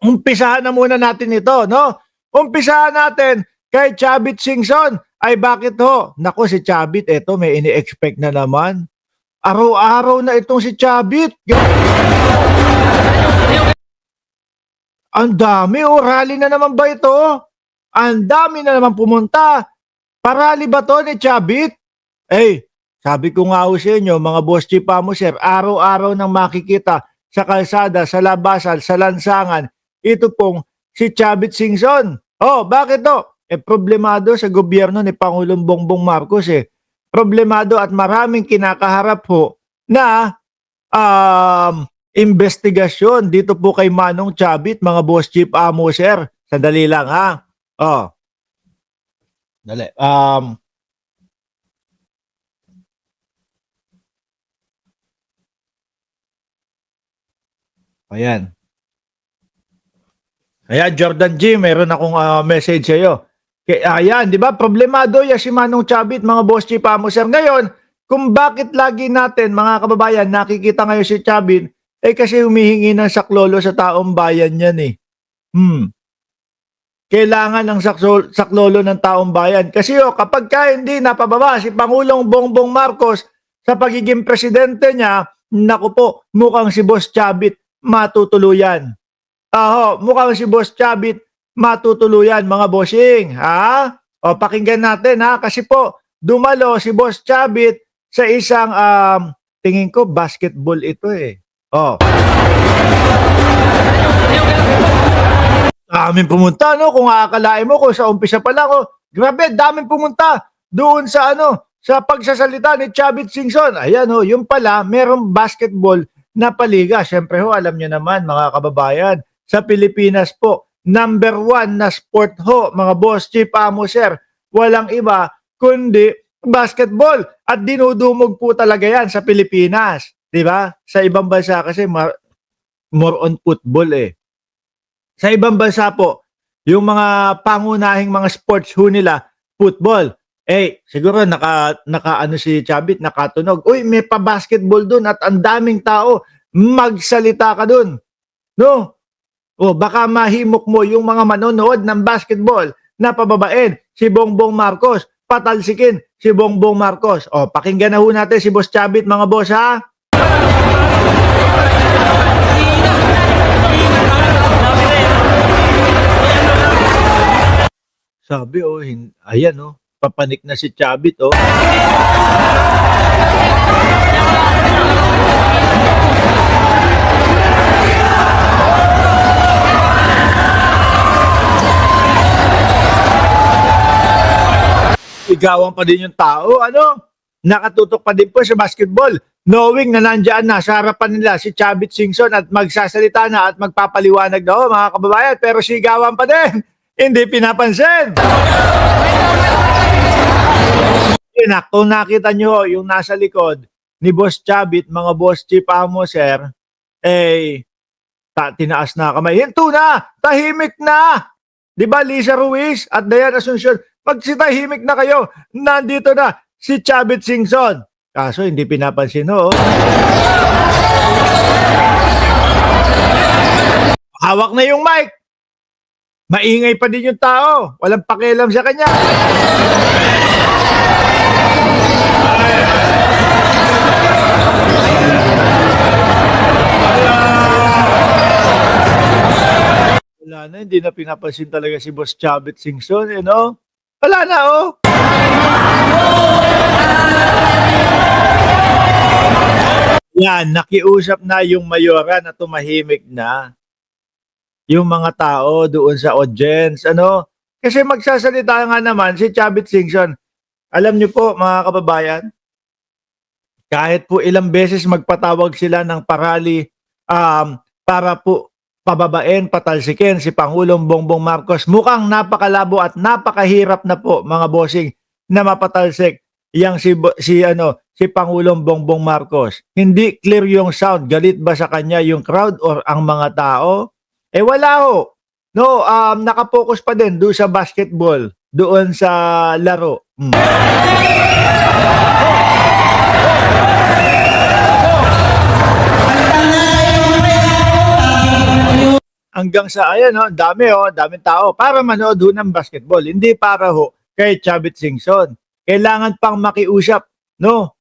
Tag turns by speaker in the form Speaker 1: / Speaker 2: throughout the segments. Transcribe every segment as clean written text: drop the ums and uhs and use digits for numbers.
Speaker 1: umpisahan na muna natin ito, no? Umpisahan natin kay Chavit Singson. Ay bakit ho? Naku, si Chavit, eto may ini-expect na naman. Araw-araw na itong si Chavit. Ang dami, rally na naman ba ito? Ang dami na naman pumunta. Parali ba to ni Chavit? Eh, sabi ko nga ho sa inyo, mga boss chief sir, araw-araw nang makikita sa kalsada, sa labasan, sa lansangan, ito pong si Chavit Singson. Oh, bakit to? Problemado sa gobyerno ni Pangulong Bongbong Marcos Problemado at maraming kinakaharap po na investigasyon dito po kay Manong Chavit, mga boss chief sir. Sandali lang ha. Oh. Dali. Ayan. Ayan, Jordan G, meron akong message sa iyo. Ayan, di ba? Problemado yan si Manong Chavit, mga boss chief sir. Ngayon, kung bakit lagi natin, mga kababayan, nakikita ngayon si Chavit, kasi humihingi ng saklolo sa taong bayan yan Kailangan ng saklolo ng taong bayan. Kasi kapag hindi napababa si Pangulong Bongbong Marcos sa pagiging presidente niya, naku po, mukhang si Boss Chavit matutuluyan. Mukhang si Boss Chavit matutuluyan, mga bossing. Ha? O, pakinggan natin ha. Kasi po, dumalo si Boss Chavit sa isang, tingin ko, basketball ito Daming pumunta, no? Kung aakalain mo, kung sa umpisa pa lang, grabe, daming pumunta doon sa sa pagsasalita ni Chavit Singson. Ayan yung pala, merong basketball na paliga. Siyempre alam niyo naman, mga kababayan, sa Pilipinas po, number 1 na sport mga boss chief sir. Walang iba kundi basketball. At dinudumog po talaga yan sa Pilipinas. Diba? Sa ibang bansa kasi more on football Sa ibang bansa po, yung mga pangunahing mga sports nila, football. Siguro naka si Chavit, nakatunog. Uy, may pa-basketball dun at ang daming tao. Magsalita ka dun. No? Baka mahimok mo yung mga manonood ng basketball na pababain si Bongbong Marcos, patalsikin si Bongbong Marcos. Pakinggan na ho natin si Boss Chavit, mga boss ha. Sabi ayan papanik na si Chavit Sigawan pa din yung tao, nakatutok pa din po sa basketball, knowing na nandiyan na sa harapan nila si Chavit Singson at magsasalita na at magpapaliwanag na mga kababayan, pero sigawan pa din, hindi pinapansin. Kung nakita nyo yung nasa likod ni Boss Chavit, mga boss chief sir, tinaas na kamay. Hinto na! Tahimik na! Di ba Lisa Ruiz at Dayan Asuncion, magsitahimik na kayo, nandito na si Chavit Singson. Kaso hindi pinapansin Hawak na yung mic. Maingay pa din yung tao. Walang pakialam sa kanya. Wala na, hindi na pinapansin talaga si Boss Chavit Singson, Wala na, Yan, nakiusap na yung mayora na tumahimik na yung mga tao doon sa audience, Kasi magsasalita nga naman si Chavit Singson. Alam niyo po, mga kababayan, kahit po ilang beses magpatawag sila ng parali para po pababain, patalsikin si Pangulong Bongbong Marcos, mukhang napakalabo at napakahirap na po, mga bossing, na mapatalsik yang si Pangulong Bongbong Marcos. Hindi clear yung sound. Galit ba sa kanya yung crowd or ang mga tao? Wala No, nakapokus pa din doon sa basketball, doon sa laro. hanggang sa ayan oh, dami oh, daming tao para manood ho ng basketball. Hindi para ho kay Chavit Singson. Kailangan pang makiusap, no?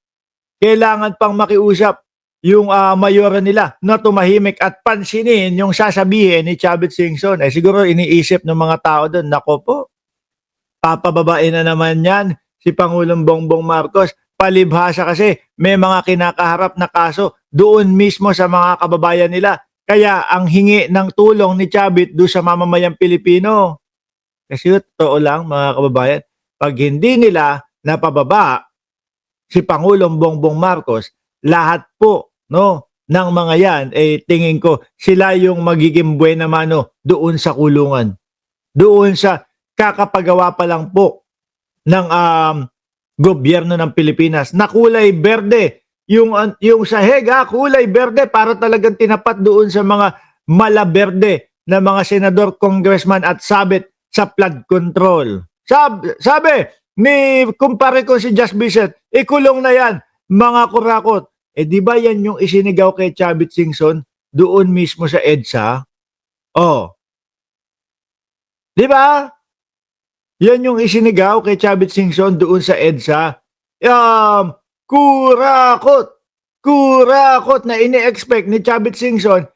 Speaker 1: Kailangan pang makiusap yung mayora nila na tumahimik at pansinin yung sasabihin ni Chavit Singson. Eh siguro iniisip ng mga tao doon, nako po, papababain na naman yan si Pangulong Bongbong Marcos. Palibhasa kasi may mga kinakaharap na kaso doon mismo sa mga kababayan nila. Kaya ang hingi ng tulong ni Chavit doon sa mamamayang Pilipino. Kasi totoo lang mga kababayan, pag hindi nila napababa si Pangulong Bongbong Marcos, lahat po no ng mga yan tingin ko sila yung magiging buena mano doon sa kulungan. Doon sa kakapagawa pa lang po ng gobyerno ng Pilipinas na kulay berde. Yung sahig kulay berde para talagang tinapat doon sa mga malaberde na mga senador, congressman at sabit sa flood control. Sabi ni kumpare ko si Just Vincent, ikulong na yan, mga kurakot. Di ba yan yung isinigaw kay Chavit Singson doon mismo sa EDSA? Oh. Di ba? Yan yung isinigaw kay Chavit Singson doon sa EDSA. Kurakot. Kurakot na ini-expect ni Chavit Singson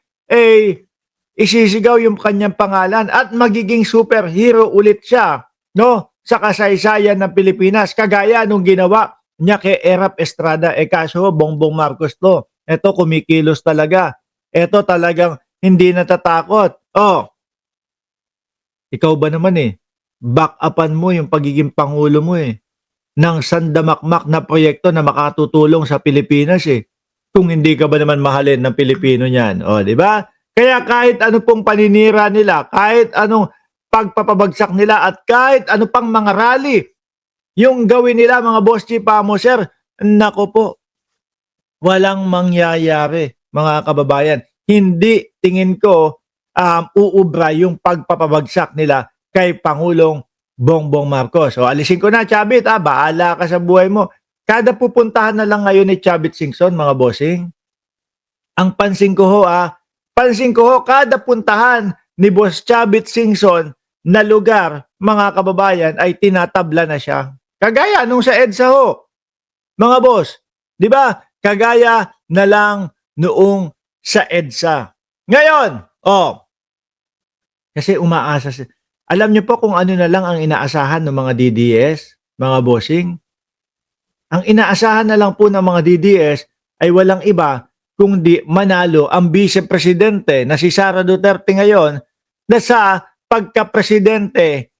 Speaker 1: isisigaw yung kanyang pangalan at magiging superhero ulit siya, no? Sa kasaysayan ng Pilipinas, kagaya nung ginawa niya kay Erap Estrada. Kaso Bongbong Marcos to. Ito kumikilos talaga. Ito talagang hindi natatakot. Ikaw ba naman back upan mo yung pagiging pangulo mo ng sandamakmak na proyekto na makatutulong sa Pilipinas Kung hindi ka ba naman mahalin ng Pilipino niyan, di ba? Kaya kahit ano pong paninira nila, kahit anong pagpapabagsak nila at kahit ano pang mga rally, yung gawin nila mga boss chief sir, nako po, walang mangyayari mga kababayan. Hindi tingin ko uubra yung pagpapabagsak nila kay Pangulong Bongbong Marcos. Alisin ko na, Chavit, bahala ka sa buhay mo. Kada pupuntahan na lang ngayon ni Chavit Singson, mga bossing. Ang pansin ko kada puntahan ni Boss Chavit Singson na lugar, mga kababayan, ay tinatabla na siya. Kagaya nung sa EDSA mga boss. Di ba? Kagaya na lang noong sa EDSA. Ngayon, kasi umaasa siya. Alam niyo po kung ano na lang ang inaasahan ng mga DDS, mga bossing? Ang inaasahan na lang po ng mga DDS ay walang iba kundi manalo ang vice-presidente na si Sara Duterte ngayon na sa pagka-presidente